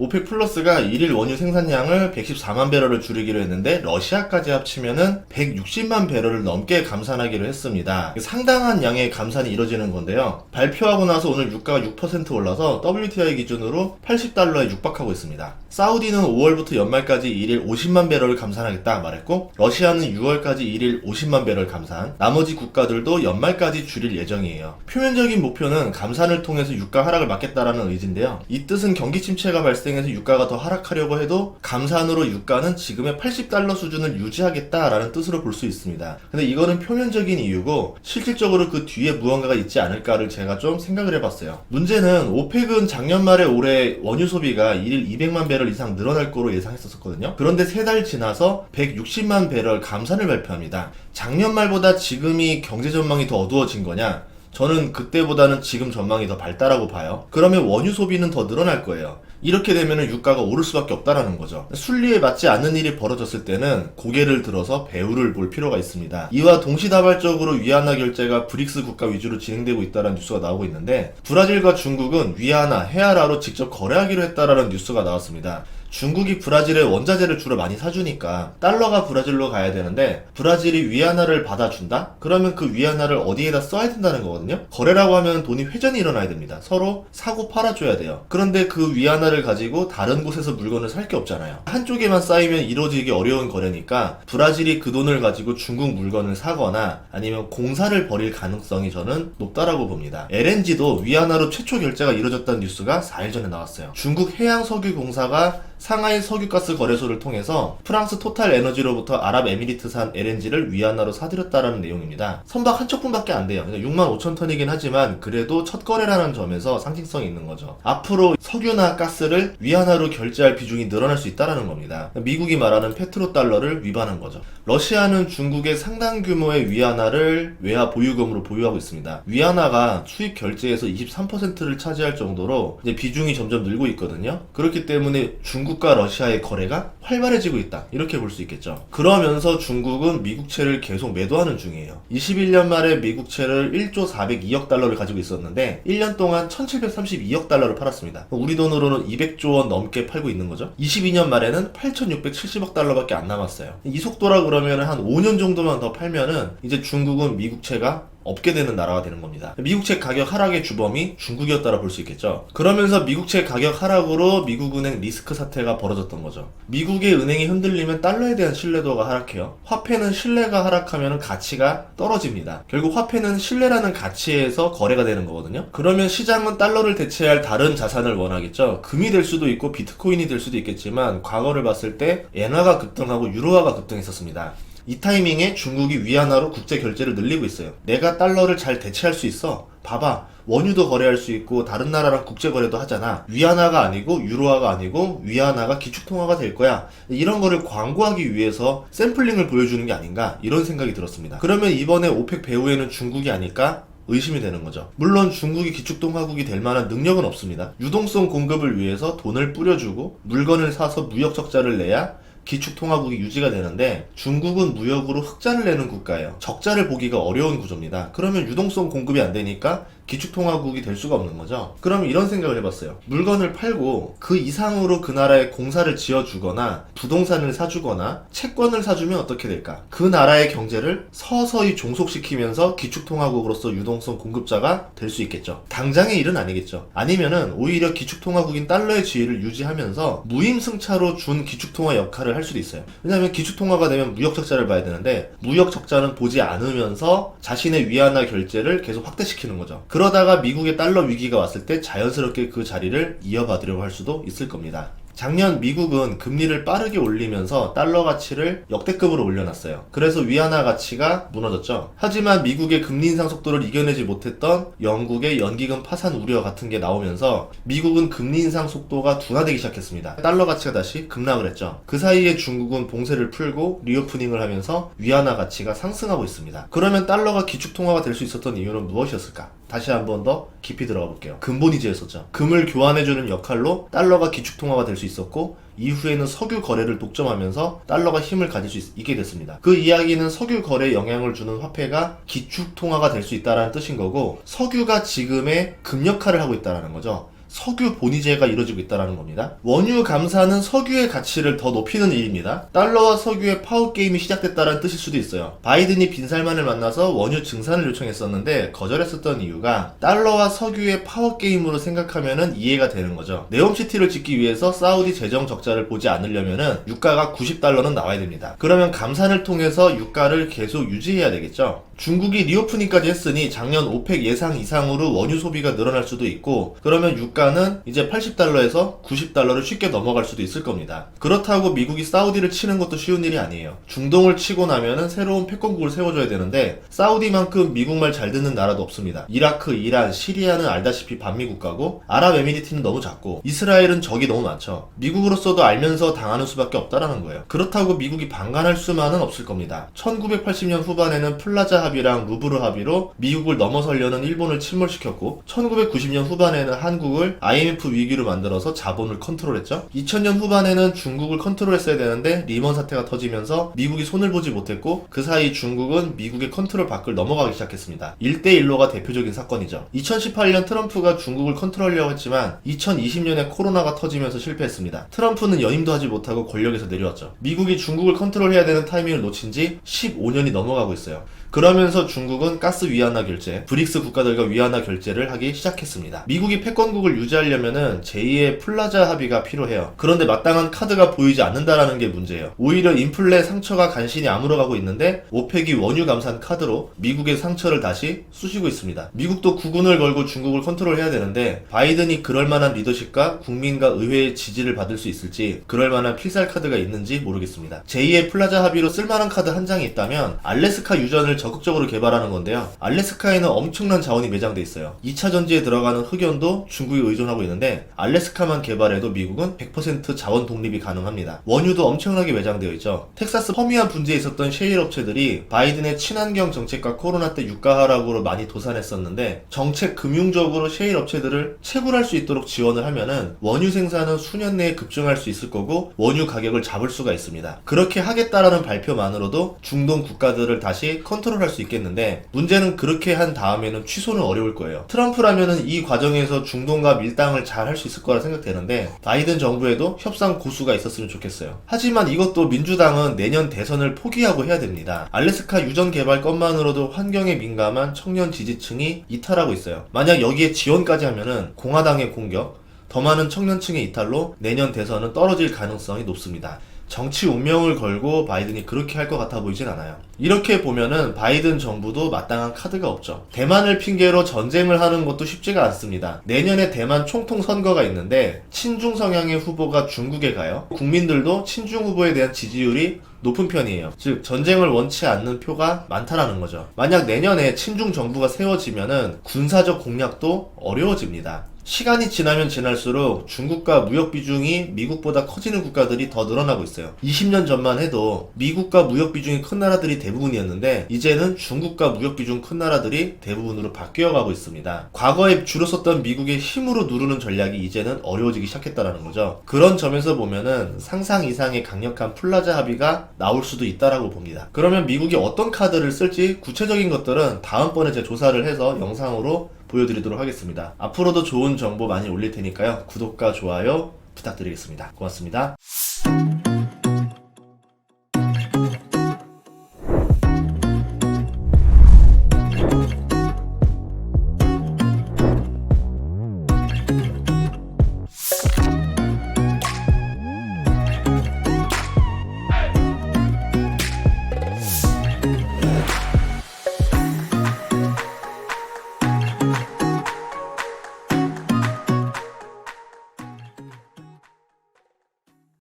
오펙 플러스가 일일 원유 생산량을 114만 배럴을 줄이기로 했는데 러시아까지 합치면은 160만 배럴을 넘게 감산하기로 했습니다. 상당한 양의 감산이 이뤄지는 건데요. 발표하고 나서 오늘 유가가 6% 올라서 WTI 기준으로 80달러에 육박하고 있습니다. 사우디는 5월부터 연말까지 일일 50만 배럴을 감산하겠다 말했고, 러시아는 6월까지 일일 50만 배럴 감산, 나머지 국가들도 연말까지 줄일 예정이에요. 표면적인 목표는 감산을 통해서 유가 하락을 막겠다라는 의지인데요. 이 뜻은 경기 침체가 발생해서 유가가 더 하락하려고 해도 감산으로 유가는 지금의 80달러 수준을 유지하겠다라는 뜻으로 볼 수 있습니다. 근데 이거는 표면적인 이유고 실질적으로 그 뒤에 무언가가 있지 않을까를 제가 좀 생각을 해봤어요. 문제는 오펙은 작년 말에 올해 원유 소비가 일일 200만 배럴 이상 늘어날 거로 예상했었거든요. 그런데 3달 지나서 160만 배럴 감산을 발표합니다. 작년 말보다 지금이 경제 전망이 더 어두워진 거냐? 저는 그때보다는 지금 전망이 더 밝다라고 봐요. 그러면 원유 소비는 더 늘어날 거예요. 이렇게 되면 유가가 오를 수밖에 없다라는 거죠. 순리에 맞지 않는 일이 벌어졌을 때는 고개를 들어서 배후를 볼 필요가 있습니다. 이와 동시다발적으로 위안화 결제가 브릭스 국가 위주로 진행되고 있다는 뉴스가 나오고 있는데, 브라질과 중국은 위안화, 헤아라로 직접 거래하기로 했다라는 뉴스가 나왔습니다. 중국이 브라질에 원자재를 주로 많이 사주니까 달러가 브라질로 가야 되는데, 브라질이 위안화를 받아준다? 그러면 그 위안화를 어디에다 써야 된다는 거거든요. 거래라고 하면 돈이 회전이 일어나야 됩니다. 서로 사고 팔아줘야 돼요. 그런데 그 위안화를 가지고 다른 곳에서 물건을 살 게 없잖아요. 한쪽에만 쌓이면 이루어지기 어려운 거래니까 브라질이 그 돈을 가지고 중국 물건을 사거나 아니면 공사를 벌일 가능성이 저는 높다라고 봅니다. LNG도 위안화로 최초 결제가 이루어졌다는 뉴스가 4일 전에 나왔어요. 중국 해양석유공사가 상하이 석유가스 거래소를 통해서 프랑스 토탈 에너지로부터 아랍에미리트산 LNG를 위안화로 사들였다라는 내용입니다. 선박 한 척분밖에 안 돼요. 65,000톤이긴 하지만 그래도 첫 거래라는 점에서 상징성이 있는 거죠. 앞으로 석유나 가스를 위안화로 결제할 비중이 늘어날 수 있다는 겁니다. 미국이 말하는 페트로달러를 위반한 거죠. 러시아는 중국의 상당 규모의 위안화를 외화 보유금으로 보유하고 있습니다. 위안화가 수입 결제에서 23%를 차지할 정도로 이제 비중이 점점 늘고 있거든요. 그렇기 때문에 중국과 러시아의 거래가 활발해지고 있다, 이렇게 볼 수 있겠죠. 그러면서 중국은 미국채를 계속 매도하는 중이에요. 21년 말에 미국채를 1조 402억 달러를 가지고 있었는데 1년 동안 1732억 달러를 팔았습니다. 우리 돈으로는 200조 원 넘게 팔고 있는 거죠. 22년 말에는 8670억 달러밖에 안 남았어요. 이 속도라 그러면 한 5년 정도만 더 팔면은 이제 중국은 미국채가 없게 되는 나라가 되는 겁니다. 미국채 가격 하락의 주범이 중국이었다라 볼 수 있겠죠. 그러면서 미국채 가격 하락으로 미국은행 리스크 사태가 벌어졌던 거죠. 미국의 은행이 흔들리면 달러에 대한 신뢰도가 하락해요. 화폐는 신뢰가 하락하면 가치가 떨어집니다. 결국 화폐는 신뢰라는 가치에서 거래가 되는 거거든요. 그러면 시장은 달러를 대체할 다른 자산을 원하겠죠. 금이 될 수도 있고 비트코인이 될 수도 있겠지만 과거를 봤을 때 엔화가 급등하고 유로화가 급등했었습니다. 이 타이밍에 중국이 위안화로 국제 결제를 늘리고 있어요. 내가 달러를 잘 대체할 수 있어. 봐봐. 원유도 거래할 수 있고 다른 나라랑 국제 거래도 하잖아. 위안화가 아니고 유로화가 아니고 위안화가 기축통화가 될 거야. 이런 거를 광고하기 위해서 샘플링을 보여주는 게 아닌가, 이런 생각이 들었습니다. 그러면 이번에 오펙 배후에는 중국이 아닐까? 의심이 되는 거죠. 물론 중국이 기축통화국이 될 만한 능력은 없습니다. 유동성 공급을 위해서 돈을 뿌려주고 물건을 사서 무역 적자를 내야 기축통화국이 유지가 되는데, 중국은 무역으로 흑자를 내는 국가예요. 적자를 보기가 어려운 구조입니다. 그러면 유동성 공급이 안 되니까 기축통화국이 될 수가 없는 거죠. 그럼 이런 생각을 해봤어요. 물건을 팔고 그 이상으로 그 나라에 공사를 지어주거나 부동산을 사주거나 채권을 사주면 어떻게 될까? 그 나라의 경제를 서서히 종속시키면서 기축통화국으로서 유동성 공급자가 될 수 있겠죠. 당장의 일은 아니겠죠. 아니면은 오히려 기축통화국인 달러의 지위를 유지하면서 무임승차로 준 기축통화 역할을 할 수도 있어요. 왜냐하면 기축통화가 되면 무역 적자를 봐야 되는데 무역 적자는 보지 않으면서 자신의 위안화 결제를 계속 확대시키는 거죠. 그러다가 미국의 달러 위기가 왔을 때 자연스럽게 그 자리를 이어받으려고 할 수도 있을 겁니다. 작년 미국은 금리를 빠르게 올리면서 달러 가치를 역대급으로 올려놨어요. 그래서 위안화 가치가 무너졌죠. 하지만 미국의 금리 인상 속도를 이겨내지 못했던 영국의 연기금 파산 우려 같은 게 나오면서 미국은 금리 인상 속도가 둔화되기 시작했습니다. 달러 가치가 다시 급락을 했죠. 그 사이에 중국은 봉쇄를 풀고 리오프닝을 하면서 위안화 가치가 상승하고 있습니다. 그러면 달러가 기축통화가 될 수 있었던 이유는 무엇이었을까? 다시 한 번 더 깊이 들어가 볼게요. 근본이제였었죠. 금을 교환해주는 역할로 달러가 기축통화가 될 수 있었고, 이후에는 석유 거래를 독점하면서 달러가 힘을 가질 수 있게 됐습니다. 그 이야기는 석유 거래에 영향을 주는 화폐가 기축통화가 될 수 있다는 뜻인 거고, 석유가 지금의 금 역할을 하고 있다는 거죠. 석유 본위제가 이루어지고 있다는 겁니다. 원유 감사는 석유의 가치를 더 높이는 일입니다. 달러와 석유의 파워게임이 시작됐다는 뜻일 수도 있어요. 바이든이 빈살만을 만나서 원유 증산을 요청했었는데 거절했었던 이유가 달러와 석유의 파워게임으로 생각하면은 이해가 되는 거죠. 네옴시티를 짓기 위해서 사우디 재정 적자를 보지 않으려면은 유가가 90달러는 나와야 됩니다. 그러면 감산을 통해서 유가를 계속 유지해야 되겠죠. 중국이 리오프닝까지 했으니 작년 오펙 예상 이상으로 원유 소비가 늘어날 수도 있고, 그러면 유가는 이제 80달러에서 90달러를 쉽게 넘어갈 수도 있을 겁니다. 그렇다고 미국이 사우디를 치는 것도 쉬운 일이 아니에요. 중동을 치고 나면은 새로운 패권국을 세워줘야 되는데 사우디만큼 미국말 잘 듣는 나라도 없습니다. 이라크, 이란, 시리아는 알다시피 반미국가고, 아랍에미리트는 너무 작고, 이스라엘은 적이 너무 많죠. 미국으로서도 알면서 당하는 수밖에 없다라는 거예요. 그렇다고 미국이 방관할 수만은 없을 겁니다. 1980년 후반에는 플라자 합의랑 루브르 합의로 미국을 넘어서려는 일본을 침몰시켰고, 1990년 후반에는 한국을 IMF 위기로 만들어서 자본을 컨트롤했죠. 2000년 후반에는 중국을 컨트롤했어야 되는데 리먼 사태가 터지면서 미국이 손을 보지 못했고, 그 사이 중국은 미국의 컨트롤 밖을 넘어가기 시작했습니다. 1대1로가 대표적인 사건이죠. 2018년 트럼프가 중국을 컨트롤하려고 했지만 2020년에 코로나가 터지면서 실패했습니다. 트럼프는 연임도 하지 못하고 권력에서 내려왔죠. 미국이 중국을 컨트롤해야 되는 타이밍을 놓친 지 15년이 넘어가고 있어요. 그러면서 중국은 가스 위안화 결제, 브릭스 국가들과 위안화 결제를 하기 시작했습니다. 미국이 패권국을 유지하려면은 제2의 플라자 합의가 필요해요. 그런데 마땅한 카드가 보이지 않는다라는 게 문제예요. 오히려 인플레 상처가 간신히 아물어가고 있는데 오펙이 원유 감산 카드로 미국의 상처를 다시 쑤시고 있습니다. 미국도 구군을 걸고 중국을 컨트롤해야 되는데 바이든이 그럴 만한 리더십과 국민과 의회의 지지를 받을 수 있을지, 그럴 만한 필살 카드가 있는지 모르겠습니다. 제2의 플라자 합의로 쓸만한 카드 한 장이 있다면 알래스카 유전을 적극적으로 개발하는 건데요. 알래스카에는 엄청난 자원이 매장돼 있어요. 2차 전지에 들어가는 흑연도 중국에 의존하고 있는데 알래스카만 개발해도 미국은 100% 자원 독립이 가능합니다. 원유도 엄청나게 매장되어 있죠. 텍사스 퍼미안 분지에 있었던 셰일 업체들이 바이든의 친환경 정책과 코로나 때 유가 하락으로 많이 도산했었는데, 정책 금융적으로 셰일 업체들을 채굴할 수 있도록 지원을 하면은 원유 생산은 수년 내에 급증할 수 있을 거고 원유 가격을 잡을 수가 있습니다. 그렇게 하겠다라는 발표만으로도 중동 국가들을 다시 컨트롤할 수 있겠는데, 문제는 그렇게 한 다음에는 취소는 어려울 거예요. 트럼프라면은 이 과정에서 중동과 밀당을 잘 할 수 있을 거라 생각되는데, 바이든 정부에도 협상 고수가 있었으면 좋겠어요. 하지만 이것도 민주당은 내년 대선을 포기하고 해야 됩니다. 알래스카 유전 개발 것만으로도 환경에 민감한 청년 지지층이 이탈하고 있어요. 만약 여기에 지원까지 하면은 공화당의 공격, 더 많은 청년층의 이탈로 내년 대선은 떨어질 가능성이 높습니다. 정치 운명을 걸고 바이든이 그렇게 할 것 같아 보이진 않아요. 이렇게 보면은 바이든 정부도 마땅한 카드가 없죠. 대만을 핑계로 전쟁을 하는 것도 쉽지가 않습니다. 내년에 대만 총통 선거가 있는데 친중 성향의 후보가 중국에 가요. 국민들도 친중 후보에 대한 지지율이 높은 편이에요. 즉 전쟁을 원치 않는 표가 많다라는 거죠. 만약 내년에 친중 정부가 세워지면은 군사적 공략도 어려워집니다. 시간이 지나면 지날수록 중국과 무역 비중이 미국보다 커지는 국가들이 더 늘어나고 있어요. 20년 전만 해도 미국과 무역 비중이 큰 나라들이 대부분이었는데 이제는 중국과 무역 비중 큰 나라들이 대부분으로 바뀌어가고 있습니다. 과거에 주로 썼던 미국의 힘으로 누르는 전략이 이제는 어려워지기 시작했다는 거죠. 그런 점에서 보면은 상상 이상의 강력한 플라자 합의가 나올 수도 있다라고 봅니다. 그러면 미국이 어떤 카드를 쓸지 구체적인 것들은 다음번에 제가 조사를 해서 영상으로 보여드리도록 하겠습니다. 앞으로도 좋은 정보 많이 올릴 테니까요. 구독과 좋아요 부탁드리겠습니다. 고맙습니다.